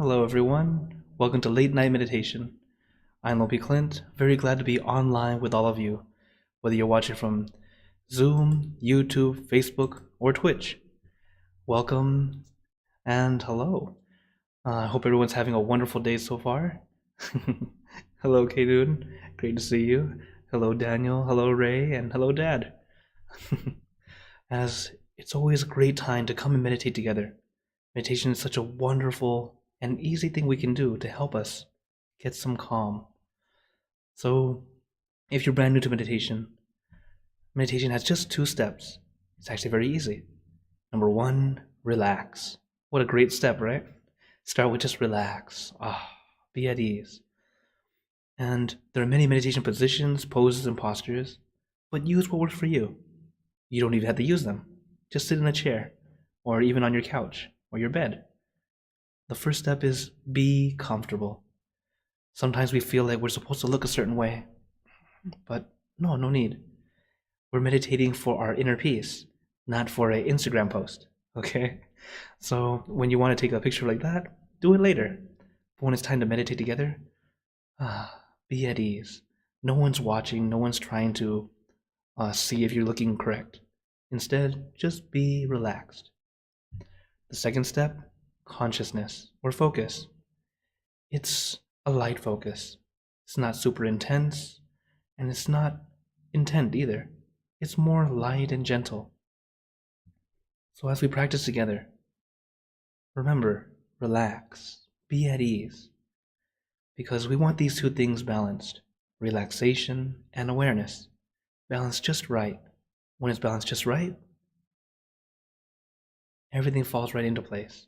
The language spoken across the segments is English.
Hello, everyone. Welcome to Late Night Meditation. I'm Klint, very glad to be online with all of you, whether you're watching from Zoom, YouTube, Facebook, or Twitch. Welcome and hello. I hope everyone's having a wonderful day so far. Hello, Kadoon. Great to see you. Hello, Daniel. Hello, Ray. And hello, Dad. As it's always a great time to come and meditate together. Meditation is such a wonderful and easy thing we can do to help us get some calm. So, if you're brand new to meditation, meditation has just 2 steps. It's actually very easy. Number 1, relax. What a great step, right? Start with just relax. Be at ease. And there are many meditation positions, poses, and postures, but use what works for you. You don't even have to use them. Just sit in a chair, or even on your couch, or your bed. The first step is be comfortable. Sometimes we feel like we're supposed to look a certain way, but no need. We're meditating for our inner peace, not for an Instagram post, okay? So when you want to take a picture like that, do it later. But when it's time to meditate together, be at ease. No one's watching, no one's trying to see if you're looking correct. Instead, just be relaxed. The second step, consciousness or focus. It's a light focus. It's not super intense, and it's not intent either. It's more light and gentle. So as we practice together, remember, relax, be at ease, because we want these 2 things balanced, relaxation and awareness, balanced just right. When it's balanced just right, everything falls right into place.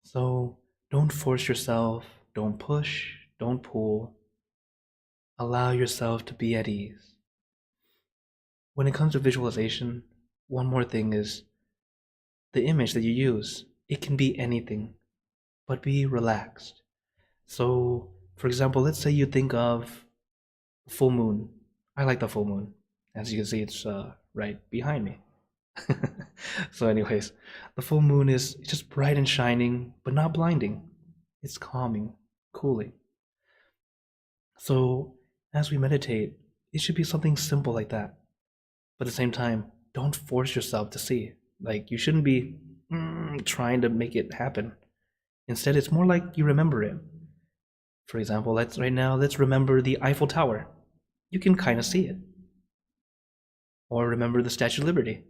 So don't force yourself, don't push, don't pull. Allow yourself to be at ease. When it comes to visualization, one more thing is the image that you use. It can be anything, but be relaxed. So, for example, let's say you think of full moon. I like the full moon. As you can see, it's right behind me. So anyways, the full moon is just bright and shining, but not blinding. It's calming, cooling. So as we meditate, it should be something simple like that. But at the same time, don't force yourself to see. Like, you shouldn't be trying to make it happen. Instead, it's more like you remember it. For example, let's remember the Eiffel Tower. You can kind of see it. Or remember the Statue of Liberty.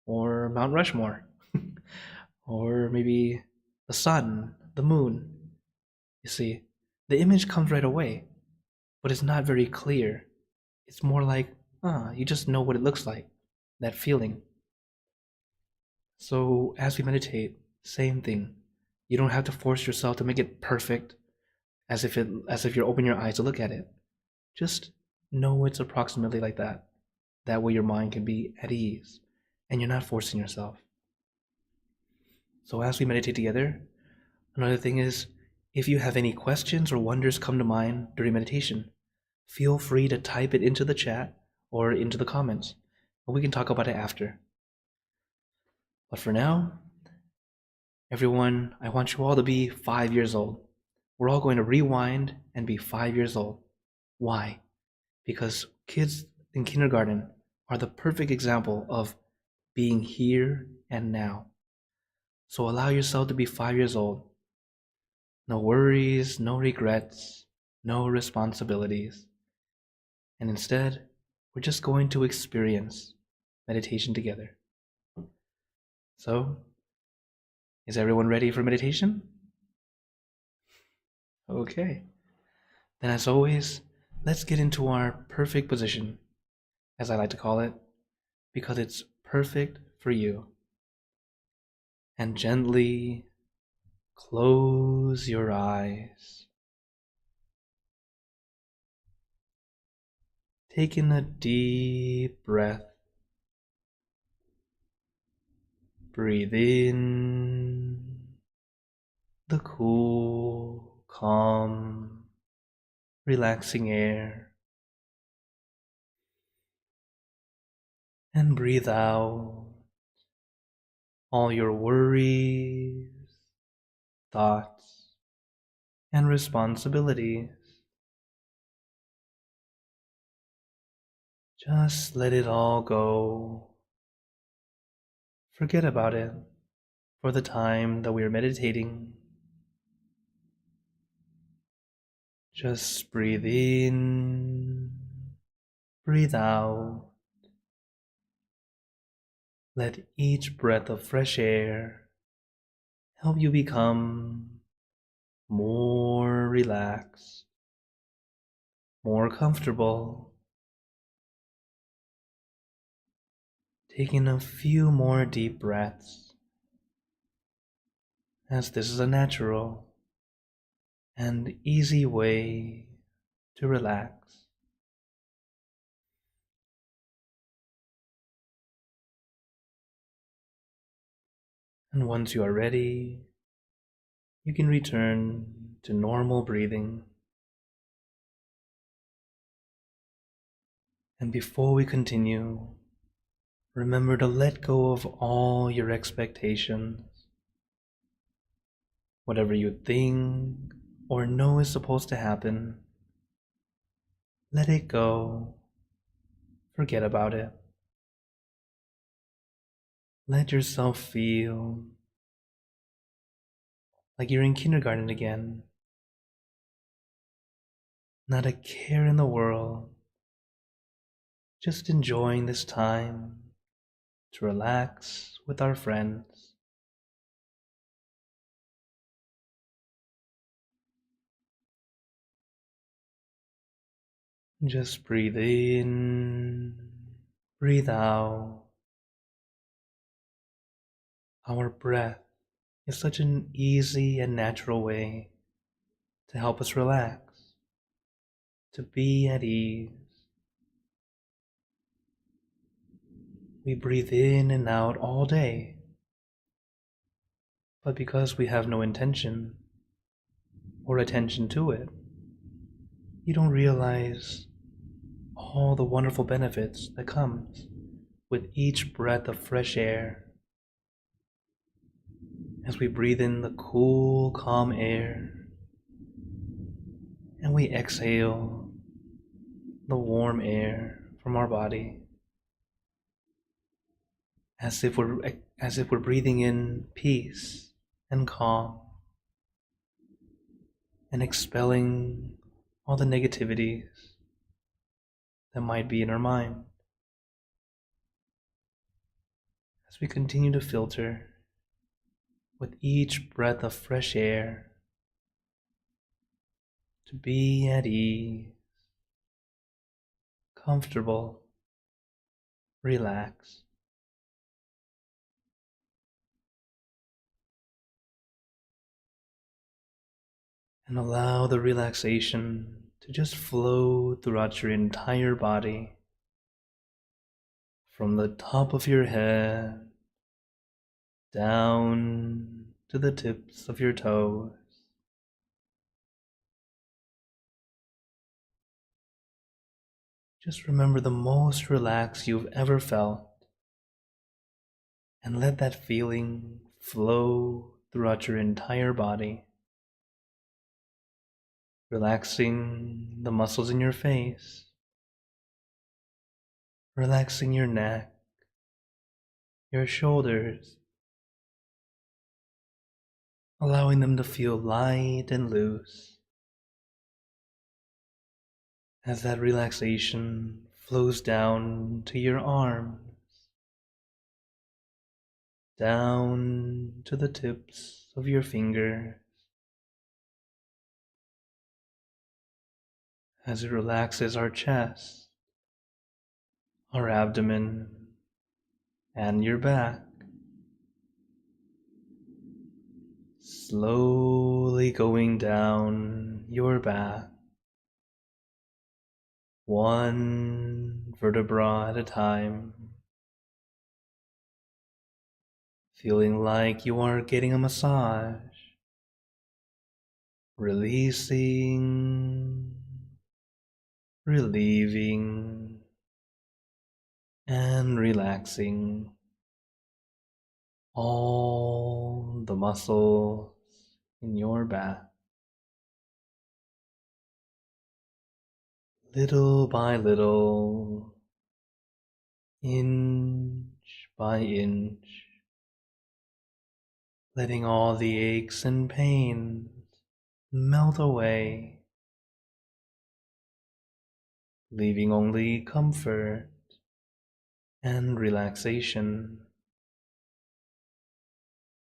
Or Mount Rushmore. Or maybe the sun, the moon. You see, the image comes right away, but it's not very clear. It's more like, you just know what it looks like, that feeling. So as we meditate, same thing. You don't have to force yourself to make it perfect, as if you're opening your eyes to look at it. Just know it's approximately like that. That way your mind can be at ease, and you're not forcing yourself. So as we meditate together, another thing is, if you have any questions or wonders come to mind during meditation, feel free to type it into the chat or into the comments, and we can talk about it after. But for now, everyone, I want you all to be 5 years old. We're all going to rewind and be 5 years old. Why? Because kids in kindergarten are the perfect example of being here and now. So allow yourself to be 5 years old. No worries, no regrets, no responsibilities. And instead, we're just going to experience meditation together. So, is everyone ready for meditation? Okay. Then as always, let's get into our perfect position, as I like to call it, because it's perfect for you. And gently close your eyes. Take in a deep breath. Breathe in the cool, calm, relaxing air. And breathe out all your worries, thoughts, and responsibilities. Just let it all go. Forget about it for the time that we are meditating. Just breathe in, breathe out. Let each breath of fresh air help you become more relaxed, more comfortable. Taking a few more deep breaths, as this is a natural and easy way to relax. And once you are ready, you can return to normal breathing. And before we continue, remember to let go of all your expectations. Whatever you think or know is supposed to happen, let it go. Forget about it. Let yourself feel like you're in kindergarten again. Not a care in the world. Just enjoying this time to relax with our friends. Just breathe in, breathe out. Our breath is such an easy and natural way to help us relax, to be at ease. We breathe in and out all day, but because we have no intention or attention to it, you don't realize all the wonderful benefits that comes with each breath of fresh air. As we breathe in the cool, calm air, and we exhale the warm air from our body, as if we're breathing in peace and calm, and expelling all the negativities that might be in our mind. As we continue to filter with each breath of fresh air, to be at ease, comfortable, relaxed. And allow the relaxation to just flow throughout your entire body, from the top of your head down to the tips of your toes. Just remember the most relaxed you've ever felt, and let that feeling flow throughout your entire body, relaxing the muscles in your face, relaxing your neck, your shoulders, allowing them to feel light and loose. As that relaxation flows down to your arms, down to the tips of your fingers, as it relaxes our chest, our abdomen, and your back, slowly going down your back, one vertebra at a time, feeling like you are getting a massage, releasing, relieving, and relaxing all the muscles in your bath. Little by little, inch by inch, letting all the aches and pains melt away, leaving only comfort and relaxation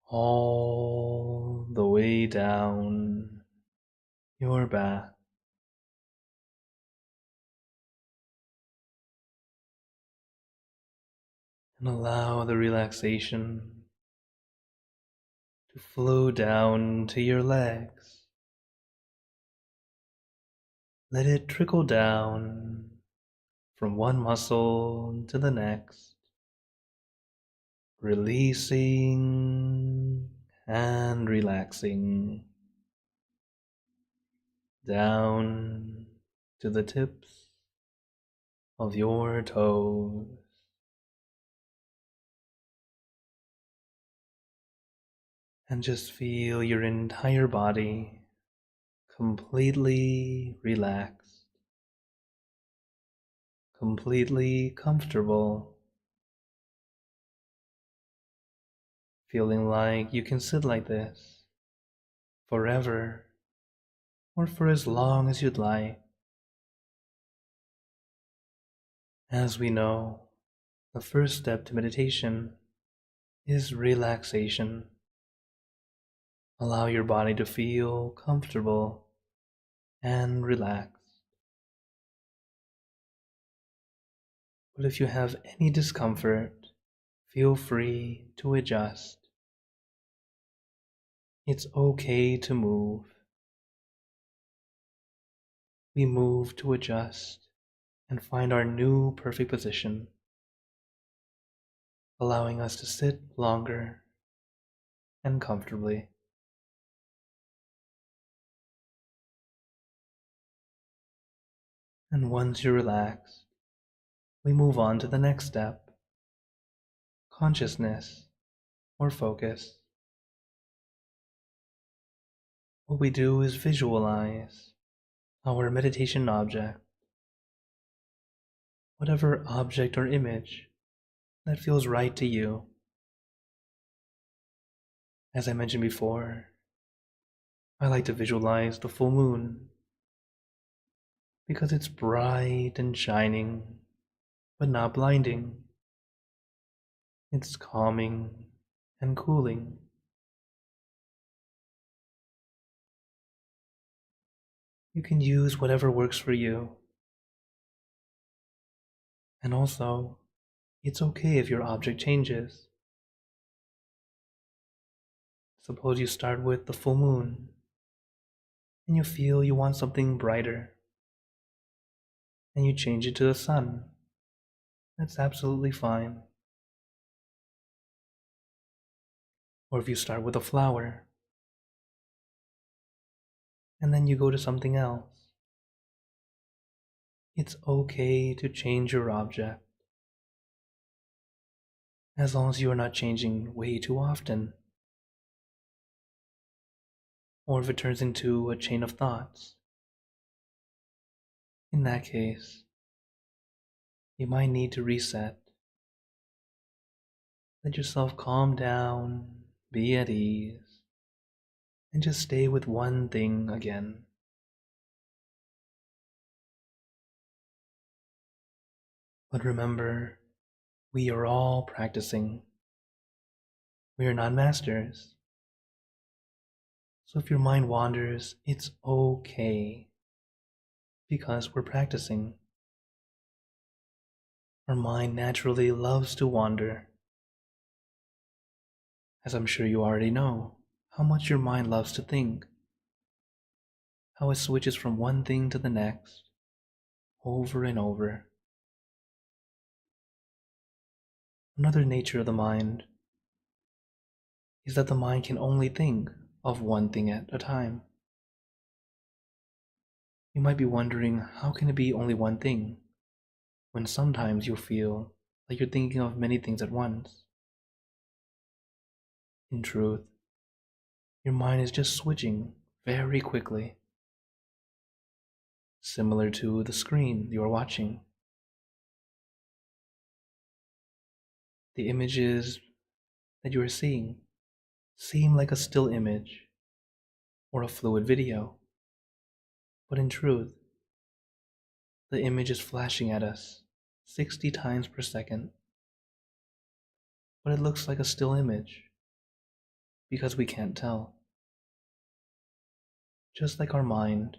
all the way down your back. And allow the relaxation to flow down to your legs. Let it trickle down from one muscle to the next, releasing and relaxing down to the tips of your toes. And just feel your entire body completely relaxed, completely comfortable, feeling like you can sit like this forever or for as long as you'd like. As we know, the first step to meditation is relaxation. Allow your body to feel comfortable and relaxed. But if you have any discomfort, feel free to adjust. It's okay to move. We move to adjust and find our new perfect position, allowing us to sit longer and comfortably. And once you're relaxed, we move on to the next step, consciousness or focus. What we do is visualize our meditation object, whatever object or image that feels right to you. As I mentioned before, I like to visualize the full moon because it's bright and shining, but not blinding. It's calming and cooling. You can use whatever works for you. And also, it's okay if your object changes. Suppose you start with the full moon and you feel you want something brighter and you change it to the sun. That's absolutely fine. Or if you start with a flower and then you go to something else, it's okay to change your object as long as you are not changing way too often. Or if it turns into a chain of thoughts, in that case, you might need to reset. Let yourself calm down, be at ease, and just stay with one thing again. But remember, we are all practicing. We are not masters. So if your mind wanders, it's okay, because we're practicing. Our mind naturally loves to wander. As I'm sure you already know, how much your mind loves to think, how it switches from one thing to the next, over and over. Another nature of the mind is that the mind can only think of one thing at a time. You might be wondering, how can it be only one thing, when sometimes you'll feel like you're thinking of many things at once? In truth, your mind is just switching very quickly, similar to the screen you are watching. The images that you are seeing seem like a still image or a fluid video, but in truth, the image is flashing at us 60 times per second, but it looks like a still image because we can't tell. Just like our mind,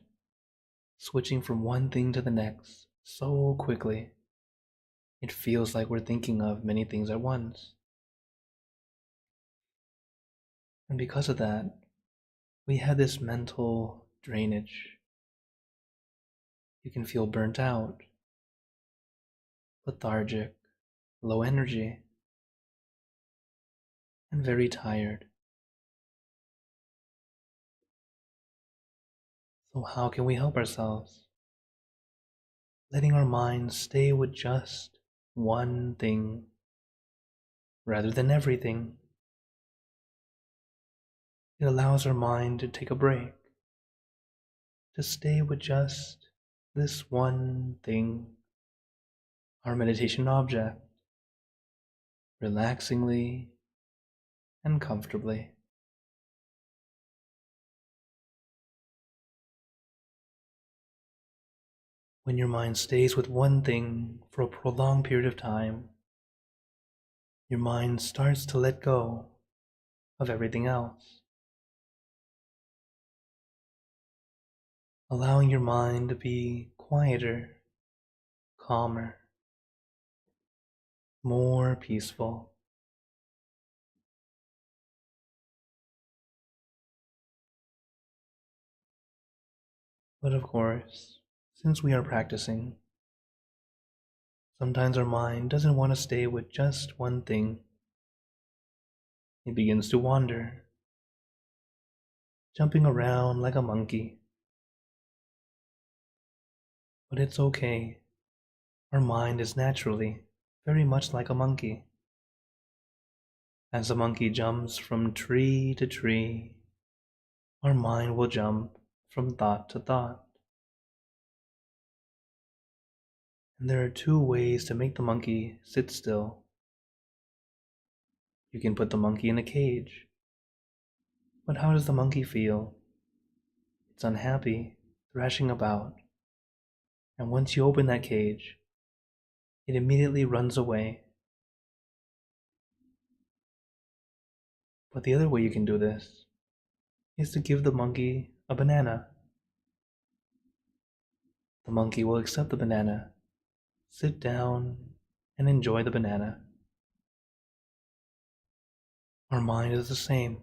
switching from one thing to the next so quickly, it feels like we're thinking of many things at once. And because of that, we have this mental drainage. You can feel burnt out, lethargic, low energy, and very tired. So, how can we help ourselves? Letting our minds stay with just one thing rather than everything. It allows our mind to take a break, to stay with just this one thing, our meditation object, relaxingly and comfortably. When your mind stays with one thing for a prolonged period of time, your mind starts to let go of everything else, allowing your mind to be quieter, calmer, more peaceful. But of course, since we are practicing, sometimes our mind doesn't want to stay with just one thing. It begins to wander, jumping around like a monkey. But it's okay. Our mind is naturally very much like a monkey. As a monkey jumps from tree to tree, our mind will jump from thought to thought. And there are two ways to make the monkey sit still. You can put the monkey in a cage. But how does the monkey feel? It's unhappy, thrashing about. And once you open that cage, it immediately runs away. But the other way you can do this is to give the monkey a banana. The monkey will accept the banana, sit down, and enjoy the banana. Our mind is the same.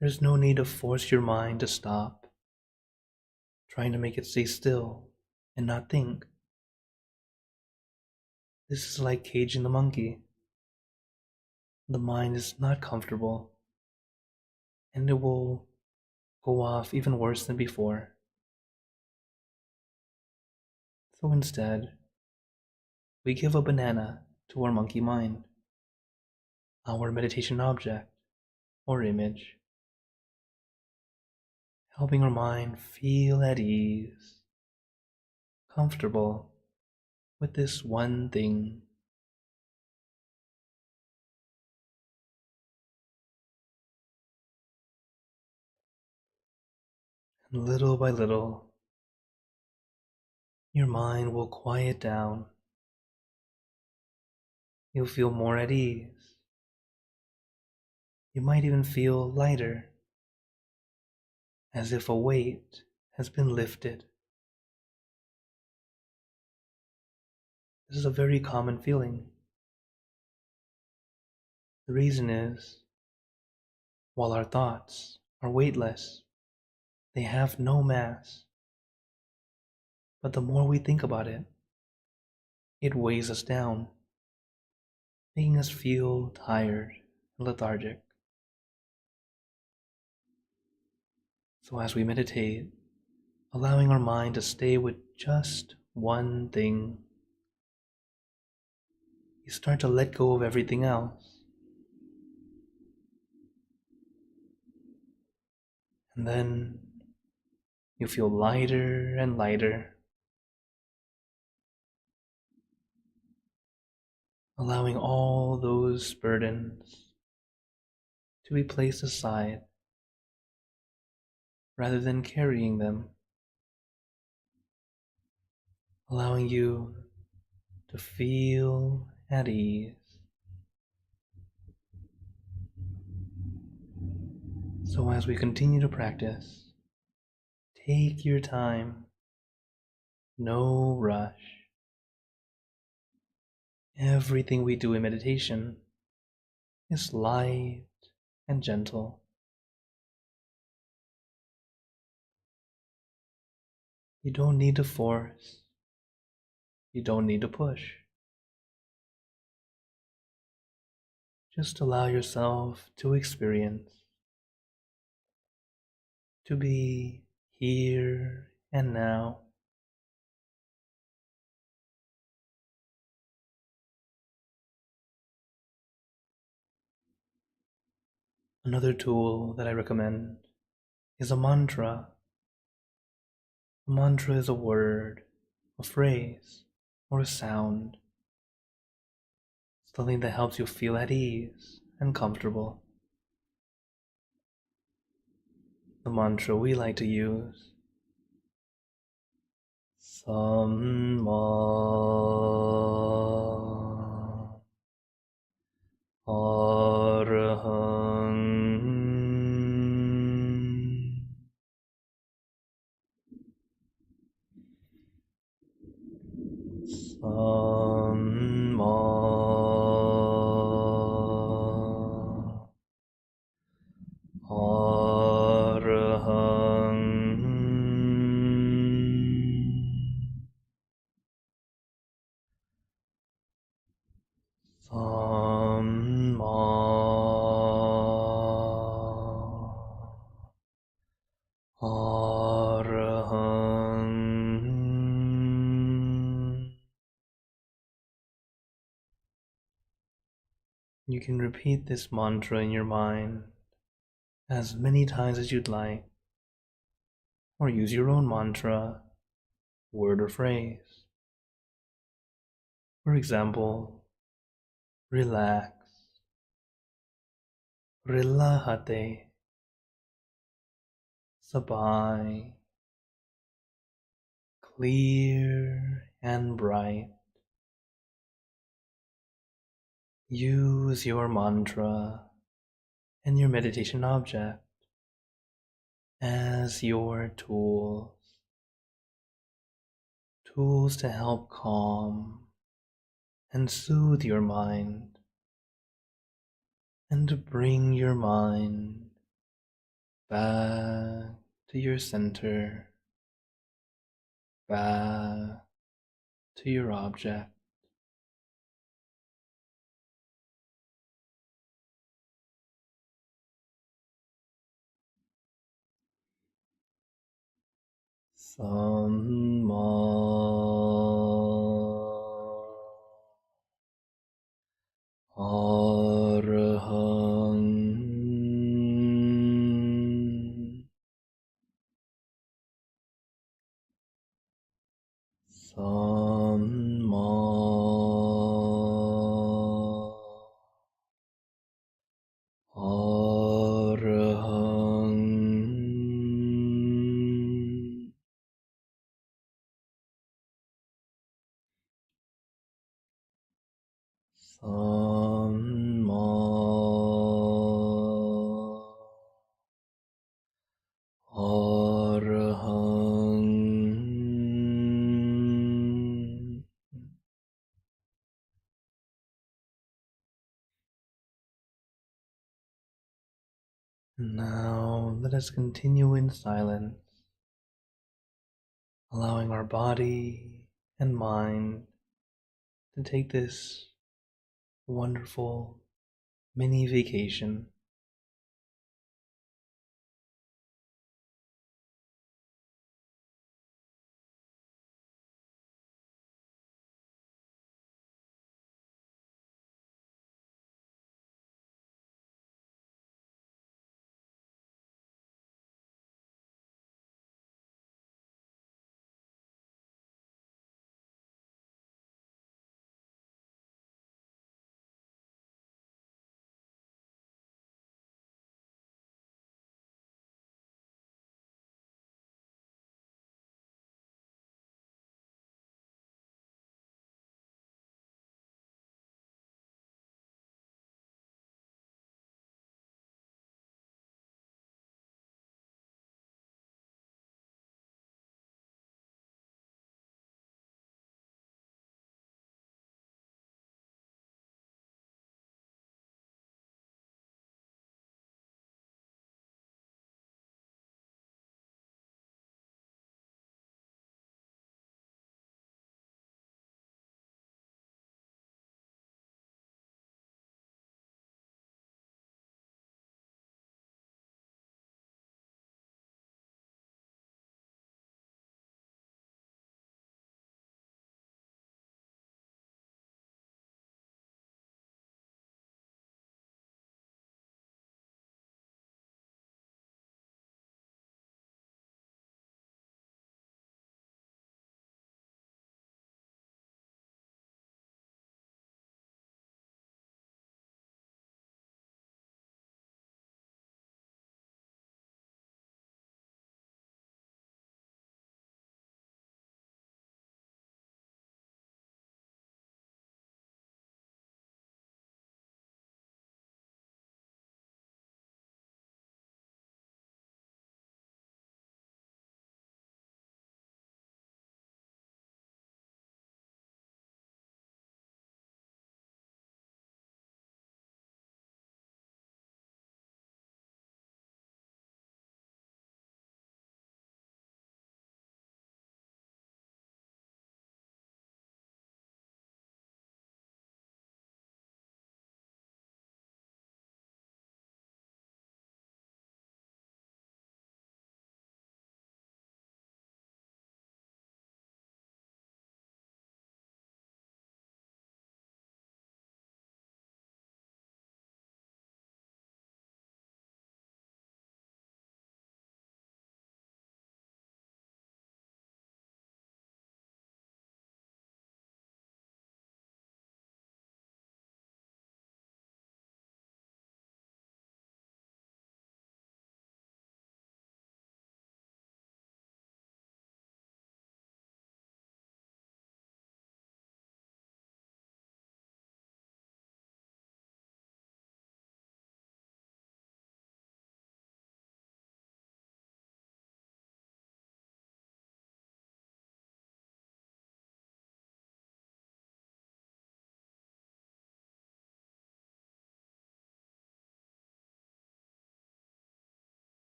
There's no need to force your mind to stop, trying to make it stay still and not think. This is like caging the monkey. The mind is not comfortable, and it will go off even worse than before. So instead, we give a banana to our monkey mind, our meditation object or image, helping our mind feel at ease, comfortable with this one thing. And little by little, your mind will quiet down. You'll feel more at ease. You might even feel lighter, as if a weight has been lifted. This is a very common feeling. The reason is, while our thoughts are weightless, they have no mass. But the more we think about it, it weighs us down, making us feel tired and lethargic. So as we meditate, allowing our mind to stay with just one thing, you start to let go of everything else. And then you feel lighter and lighter, allowing all those burdens to be placed aside rather than carrying them, allowing you to feel at ease. So as we continue to practice, take your time, no rush. Everything we do in meditation is light and gentle. You don't need to force. You don't need to push. Just allow yourself to experience, to be here and now. Another tool that I recommend is a mantra. A mantra is a word, a phrase, or a sound, something that helps you feel at ease and comfortable. The mantra we like to use: Samma Arahang Samma Arahang Samma Arahang. You can repeat this mantra in your mind as many times as you'd like, or use your own mantra, word or phrase. For example, relax, relájate, sabay, clear and bright. Use your mantra and your meditation object as your tools to help calm and soothe your mind, and to bring your mind back to your center, back to your object. Samma Arahang Samma Arahang. Samma Arahang. Now let us continue in silence, allowing our body and mind to take this wonderful mini vacation.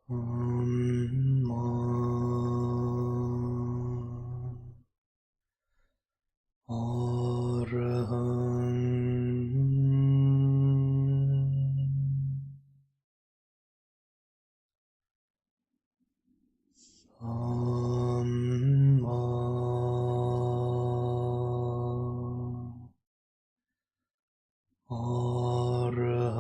Ma. Arahant Samma Arahant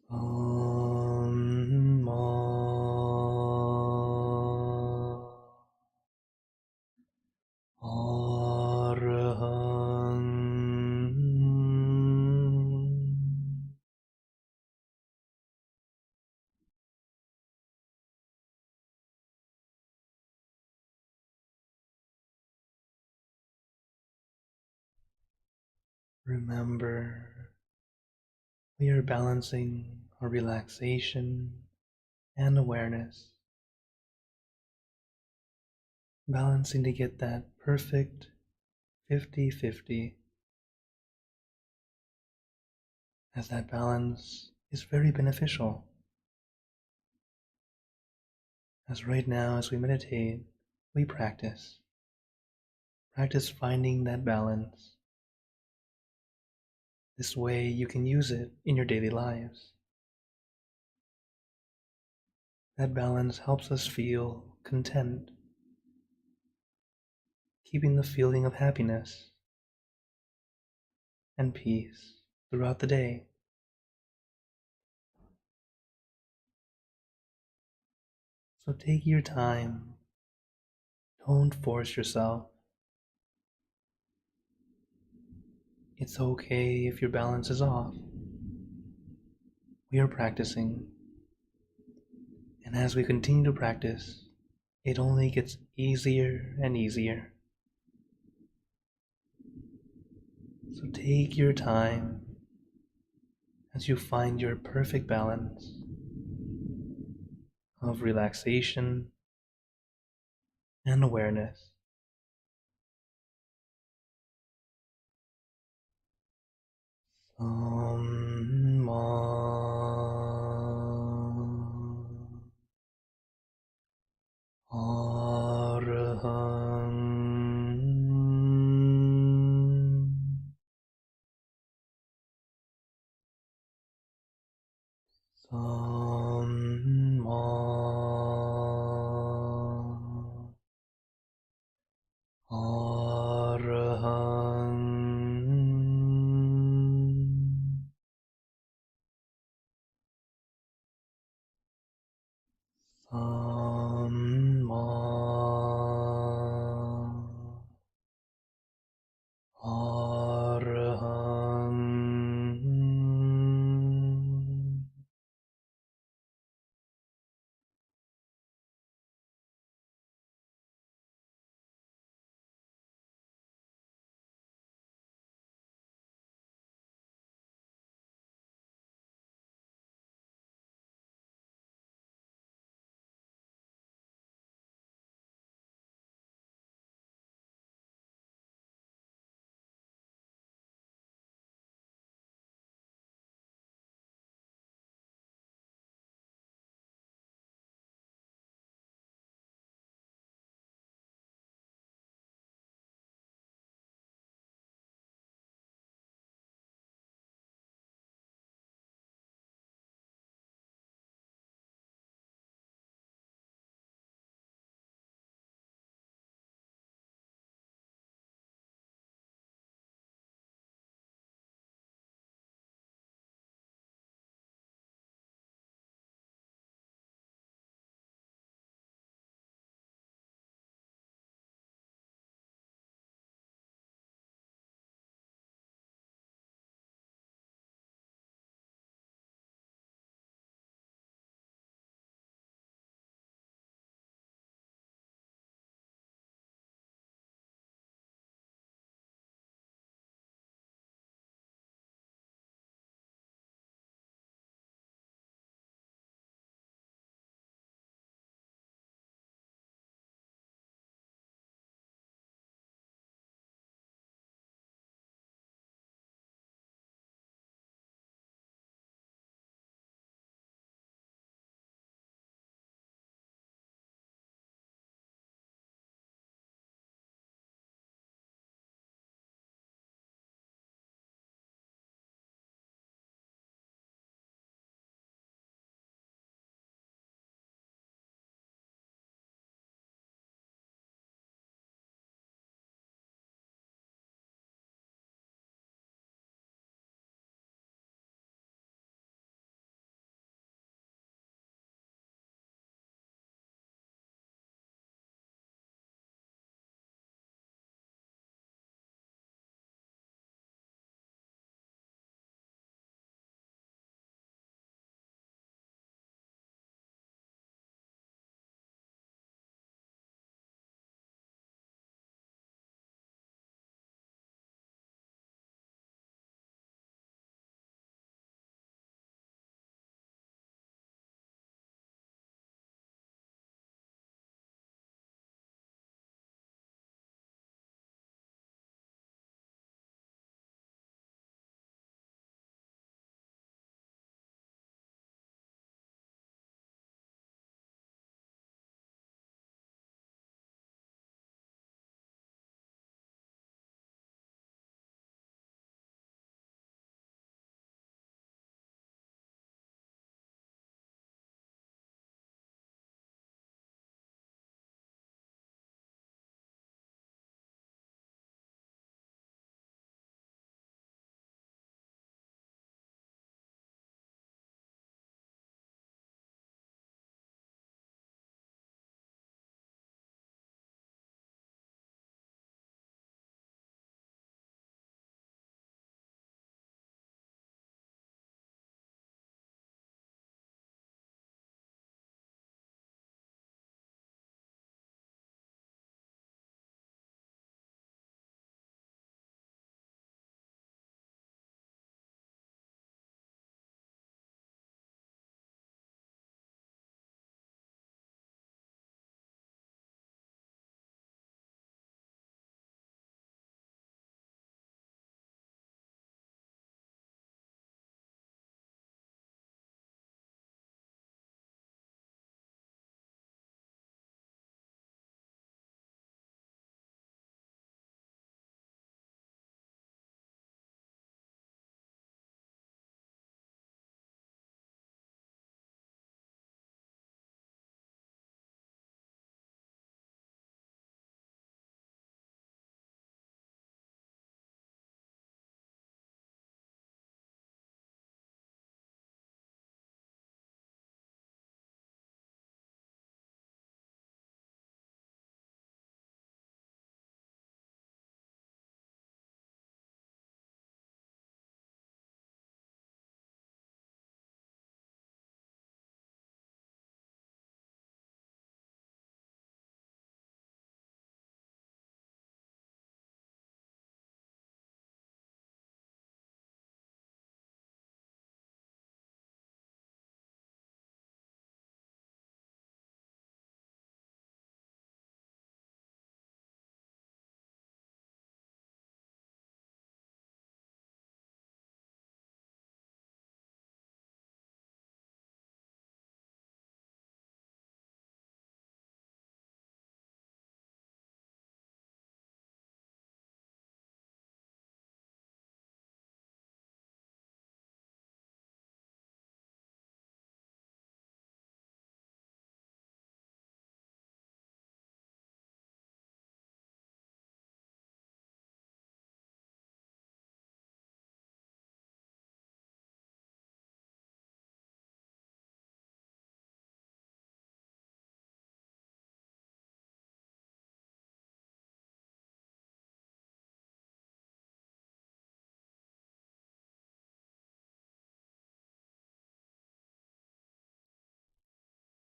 Samma Arahant. Remember, we are balancing our relaxation and awareness, balancing to get that perfect 50-50, as that balance is very beneficial. As right now, as we meditate, we practice finding that balance. This way you can use it in your daily lives. That balance helps us feel content, keeping the feeling of happiness and peace throughout the day. So take your time. Don't force yourself. It's okay if your balance is off. We are practicing, and as we continue to practice, it only gets easier and easier. So take your time as you find your perfect balance of relaxation and awareness. Samma Arahant Samma Arahant Samma Arahant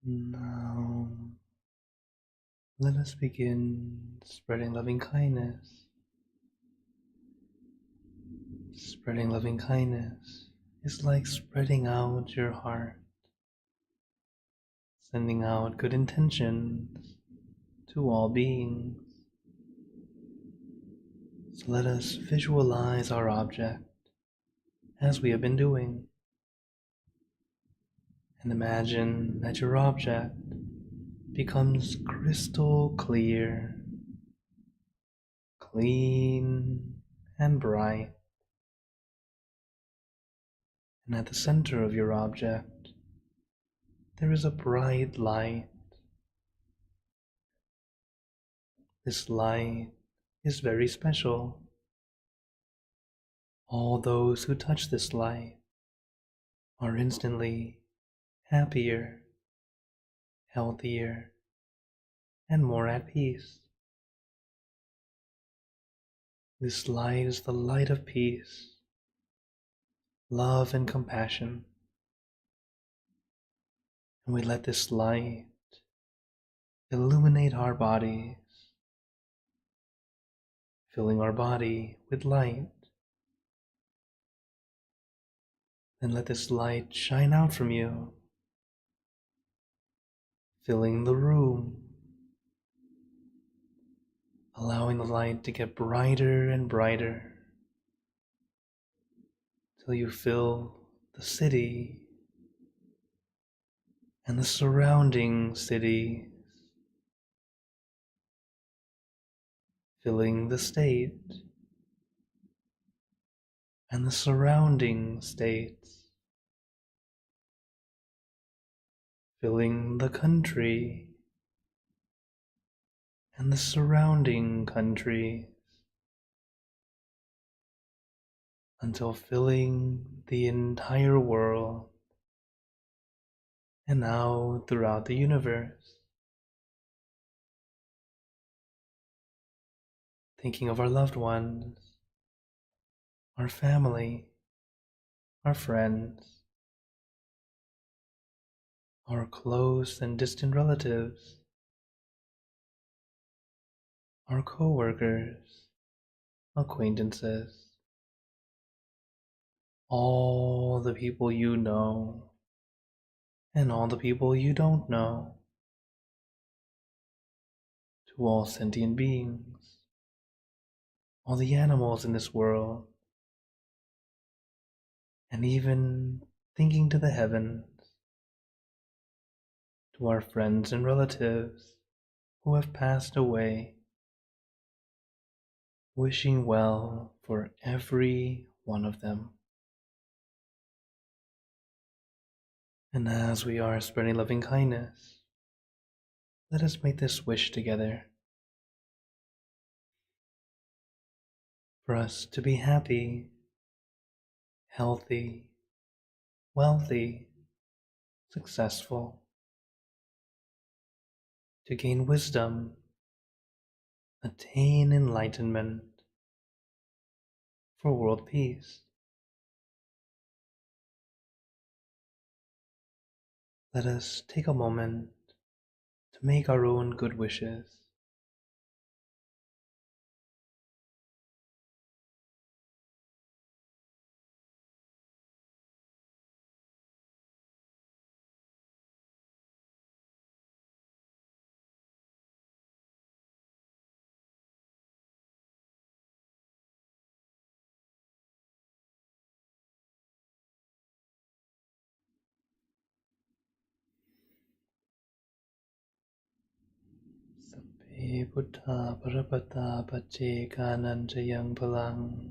Now, let us begin spreading loving kindness. Spreading loving kindness is like spreading out your heart, sending out good intentions to all beings. So let us visualize our object as we have been doing, and imagine that your object becomes crystal clear, clean, and bright. And at the center of your object, there is a bright light. This light is very special. All those who touch this light are instantly happier, healthier, and more at peace. This light is the light of peace, love, and compassion. And we let this light illuminate our bodies, filling our body with light. Then let this light shine out from you, filling the room, allowing the light to get brighter and brighter till you fill the city and the surrounding cities, filling the state and the surrounding states, filling the country and the surrounding countries, until filling the entire world and now throughout the universe. Thinking of our loved ones, our family, our friends, our close and distant relatives, our co-workers, acquaintances, all the people you know and all the people you don't know, to all sentient beings, all the animals in this world, and even thinking to the heavens, to our friends and relatives who have passed away, wishing well for every one of them. And as we are spreading loving kindness, let us make this wish together. For us to be happy, healthy, wealthy, successful, to gain wisdom, attain enlightenment, for world peace. Let us take a moment to make our own good wishes. Sabbe Buddha Parapata Paccekanan Palang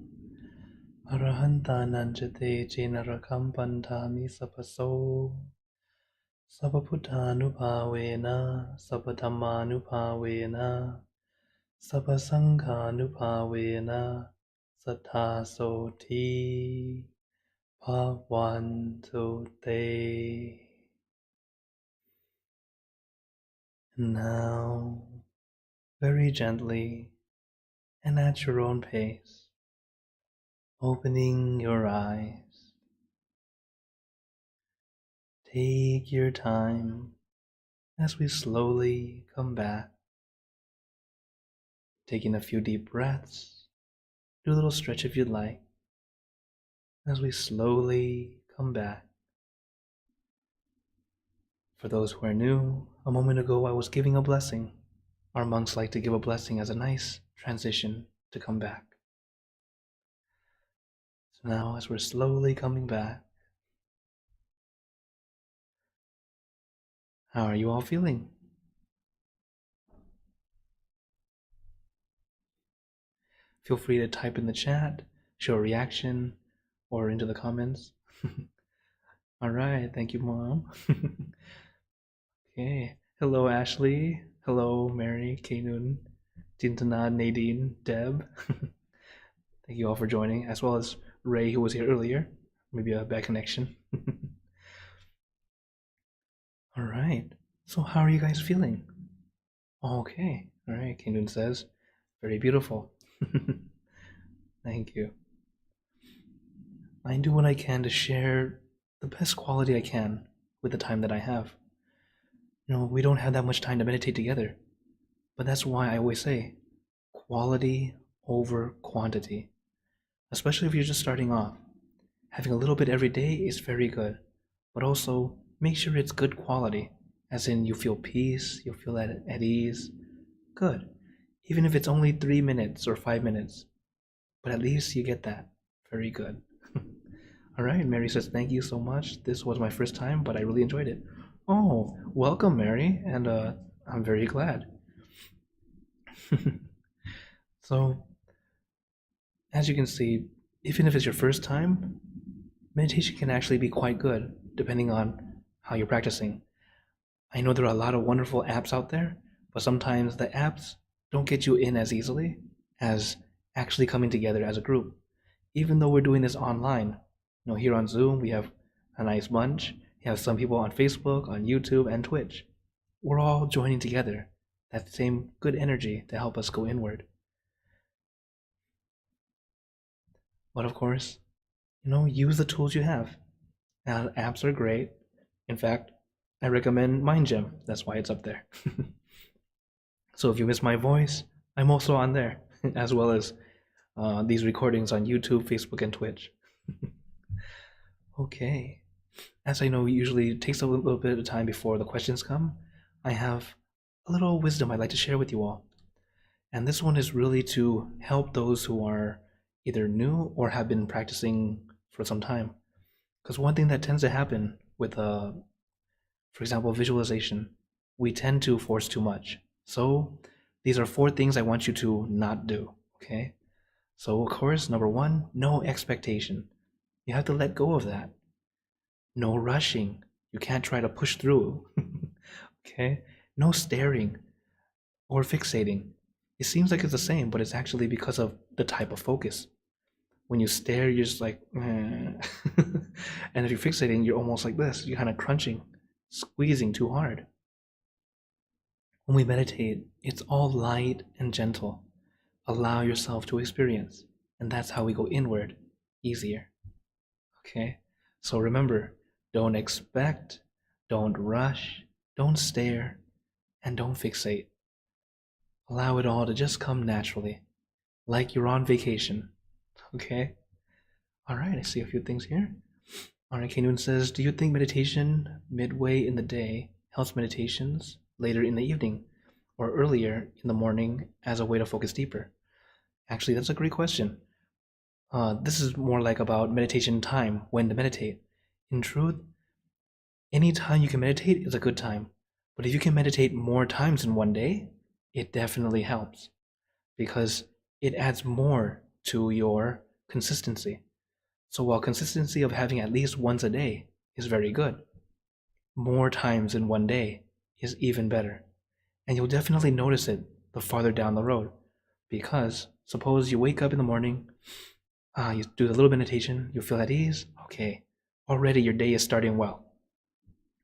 Arahantanan Jate Jenarakam Pantami Sapaso Sabaputanupavena Sabathamanupavena Sabasanghanupavena Sattaso Ti Bhavantu Te. Now, very gently and at your own pace, opening your eyes. Take your time as we slowly come back, taking a few deep breaths. Do a little stretch if you'd like, as we slowly come back. For those who are new, a moment ago I was giving a blessing. Our monks like to give a blessing as a nice transition to come back. So now, as we're slowly coming back, how are you all feeling? Feel free to type in the chat, show a reaction, or into the comments. All right, thank you, Mom. Okay, hello, Ashley. Hello, Mary, Kanun, Tintana, Nadine, Deb. Thank you all for joining, as well as Ray, who was here earlier. Maybe a bad connection. All right, so how are you guys feeling? Okay, all right, Kanun says, very beautiful. Thank you. I do what I can to share the best quality I can with the time that I have. We don't have that much time to meditate together, but that's why I always say quality over quantity. Especially if you're just starting off. Having a little bit every day is very good, but also make sure it's good quality, as in you feel peace, you feel at ease. Good. Even if it's only 3 minutes or 5 minutes, but at least you get that. Very good. All right, Mary says, thank you so much. This was my first time, but I really enjoyed it. Oh, welcome, Mary, and I'm very glad. So, as you can see, even if it's your first time, meditation can actually be quite good, depending on how you're practicing. I know there are a lot of wonderful apps out there, but sometimes the apps don't get you in as easily as actually coming together as a group. Even though we're doing this online, here on Zoom, we have a nice bunch. You have some people on Facebook, on YouTube, and Twitch. We're all joining together, that same good energy to help us go inward. But of course, use the tools you have. Now, apps are great. In fact, I recommend MindGem. That's why it's up there. So if you miss my voice, I'm also on there, as well as these recordings on YouTube, Facebook, and Twitch. Okay. As I know, usually it takes a little bit of time before the questions come. I have a little wisdom I'd like to share with you all. And this one is really to help those who are either new or have been practicing for some time. Because one thing that tends to happen with, for example, visualization, we tend to force too much. So these are 4 things I want you to not do, okay? So of course, number 1, no expectation. You have to let go of that. No rushing. You can't try to push through. Okay? No staring or fixating. It seems like it's the same, but it's actually because of the type of focus. When you stare, you're just like, and if you're fixating, you're almost like this. You're kind of crunching, squeezing too hard. When we meditate, it's all light and gentle. Allow yourself to experience, and that's how we go inward easier. Okay? So remember, don't expect, don't rush, don't stare, and don't fixate. Allow it all to just come naturally, like you're on vacation. Okay? All right, I see a few things here. All right, Kanun says, do you think meditation midway in the day helps meditations later in the evening or earlier in the morning as a way to focus deeper? Actually, that's a great question. This is more like about meditation time, when to meditate. In truth, any time you can meditate is a good time. But if you can meditate more times in one day, it definitely helps because it adds more to your consistency. So while consistency of having at least once a day is very good, more times in one day is even better. And you'll definitely notice it the farther down the road. Because suppose you wake up in the morning, you do the little meditation, you feel at ease, okay, already your day is starting well.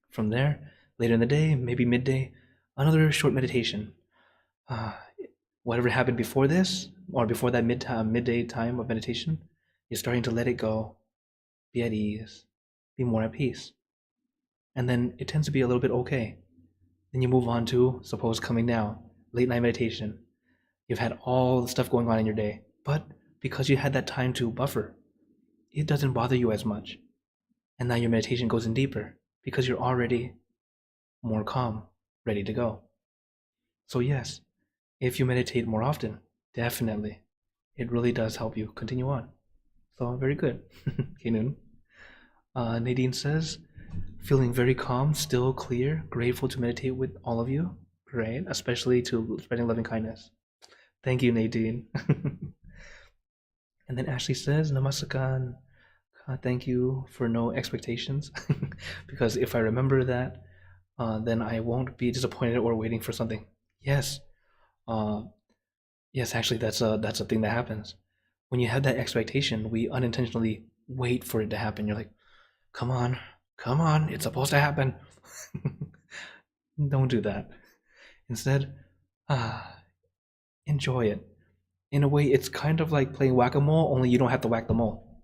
From there, later in the day, maybe midday, another short meditation. Whatever happened before this, or before that midday time of meditation, you're starting to let it go, be at ease, be more at peace. And then it tends to be a little bit okay. Then you move on to, suppose coming now, late night meditation. You've had all the stuff going on in your day, but because you had that time to buffer, it doesn't bother you as much. And now your meditation goes in deeper because you're already more calm, ready to go. So, yes, if you meditate more often, definitely, it really does help you continue on. So, very good. Kenun. Nadine says, feeling very calm, still clear, grateful to meditate with all of you. Great, especially to spreading loving kindness. Thank you, Nadine. And then Ashley says, Namaskaran. Thank you for no expectations. Because if I remember that, then I won't be disappointed or waiting for something. Yes. Uh, yes, actually, that's a thing that happens. When you have that expectation, we unintentionally wait for it to happen. You're like, come on, it's supposed to happen. Don't do that. Instead, enjoy it. In a way, it's kind of like playing whack-a-mole, only you don't have to whack the mole.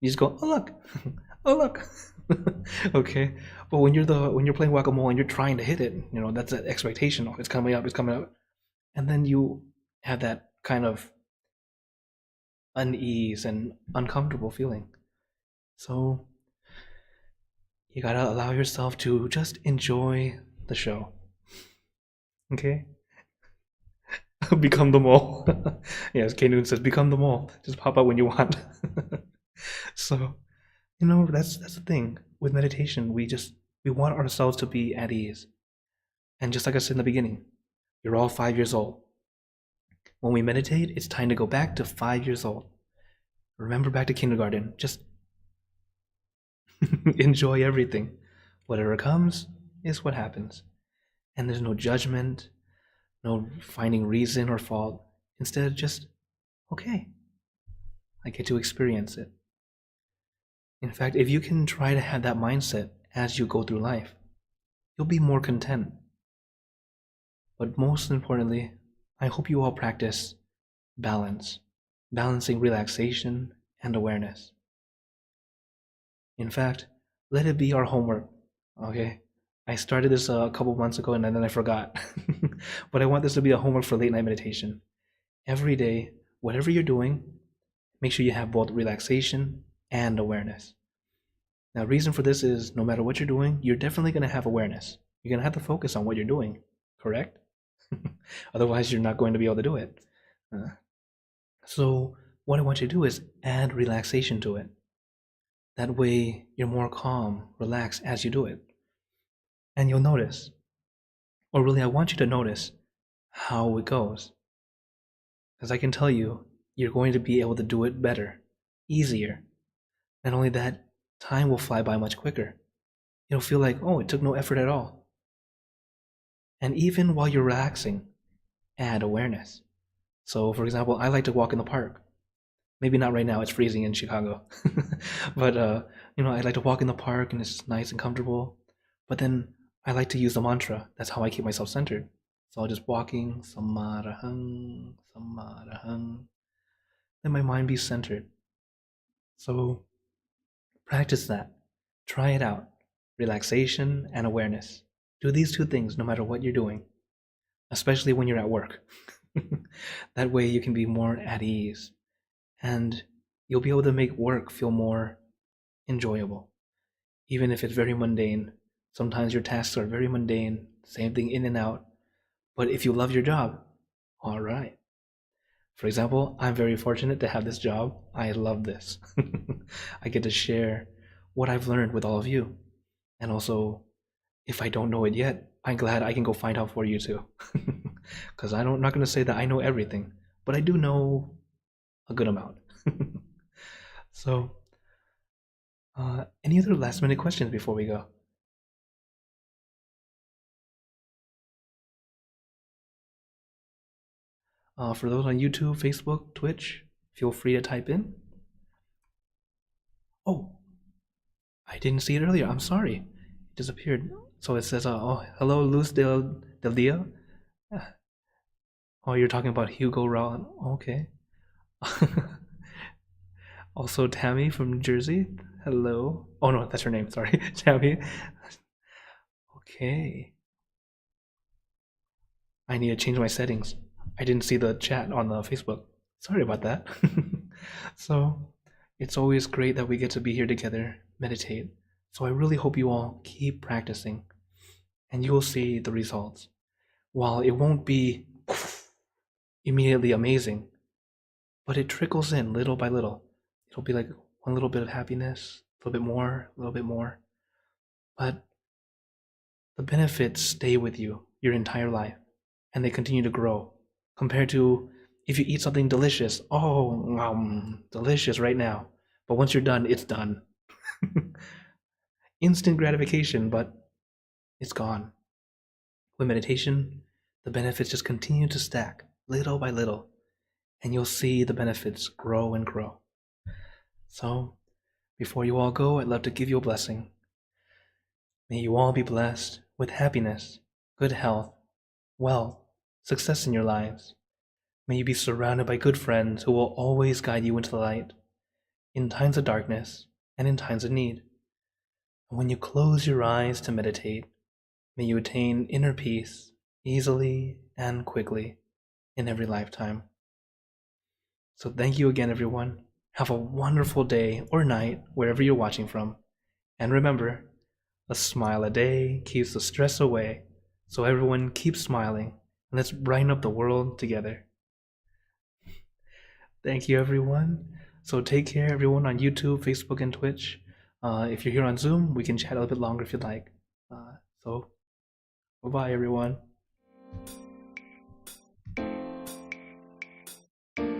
You just go, oh look, oh look. Okay, but when you're playing whack-a-mole and you're trying to hit it, that's an expectation. Oh, it's coming up, and then you have that kind of unease and uncomfortable feeling. So you gotta allow yourself to just enjoy the show. Okay? Become the mole. Yes, K-Noon says, become the mole. Just pop out when you want. So, that's the thing. With meditation, we want ourselves to be at ease. And just like I said in the beginning, you're all 5 years old. When we meditate, it's time to go back to 5 years old. Remember back to kindergarten. Just enjoy everything. Whatever comes is what happens. And there's no judgment, no finding reason or fault. Instead, just, okay, I get to experience it. In fact, if you can try to have that mindset as you go through life, you'll be more content. But most importantly, I hope you all practice balance, balancing relaxation and awareness. In fact, let it be our homework, okay? I started this a couple months ago and then I forgot. But I want this to be a homework for late night meditation. Every day, whatever you're doing, make sure you have both relaxation and awareness. Now, reason for this is no matter what you're doing, you're definitely going to have awareness. You're going to have to focus on what you're doing, correct? Otherwise, you're not going to be able to do it. So what I want you to do is add relaxation to it. That way, you're more calm, relaxed as you do it. And you'll notice, or really, I want you to notice how it goes. As I can tell you, you're going to be able to do it better, easier. Not only that, time will fly by much quicker. You'll feel like, oh, it took no effort at all. And even while you're relaxing, add awareness. So, for example, I like to walk in the park. Maybe not right now, it's freezing in Chicago. But, I like to walk in the park and it's nice and comfortable. But then I like to use the mantra. That's how I keep myself centered. So I'll just walking, samarahang, samarahang. Let my mind be centered. So practice that. Try it out. Relaxation and awareness. Do these two things no matter what you're doing, especially when you're at work. That way you can be more at ease and you'll be able to make work feel more enjoyable. Even if it's very mundane, sometimes your tasks are very mundane, same thing in and out. But if you love your job, all right. For example, I'm very fortunate to have this job. I love this. I get to share what I've learned with all of you. And also, if I don't know it yet, I'm glad I can go find out for you too. Because I'm not going to say that I know everything, but I do know a good amount. So, any other last minute questions before we go? For those on YouTube, Facebook, Twitch, feel free to type in. Oh, I didn't see it earlier. I'm sorry. It disappeared. So it says, oh, hello, Luz del Dia. Oh, you're talking about Hugo Rowan. Okay. Also, Tammy from New Jersey. Hello. Oh, no, that's her name. Sorry. Tammy. Okay. I need to change my settings. I didn't see the chat on the Facebook. Sorry about that. So, it's always great that we get to be here together, meditate. So, I really hope you all keep practicing and you will see the results. While it won't be immediately amazing, but it trickles in little by little. It'll be like one little bit of happiness, a little bit more, a little bit more. But the benefits stay with you your entire life and they continue to grow compared to if you eat something delicious. Oh, delicious right now. But once you're done, it's done. Instant gratification, but it's gone. With meditation, the benefits just continue to stack little by little, and you'll see the benefits grow and grow. So, before you all go, I'd love to give you a blessing. May you all be blessed with happiness, good health, wealth, success in your lives. May you be surrounded by good friends who will always guide you into the light, in times of darkness and in times of need. And when you close your eyes to meditate, may you attain inner peace easily and quickly in every lifetime. So thank you again, everyone. Have a wonderful day or night wherever you're watching from. And remember, a smile a day keeps the stress away. So everyone keep smiling and let's brighten up the world together. Thank you, everyone. So take care, everyone, on YouTube, Facebook, and Twitch. If you're here on Zoom, we can chat a little bit longer if you'd like. So, bye-bye, everyone.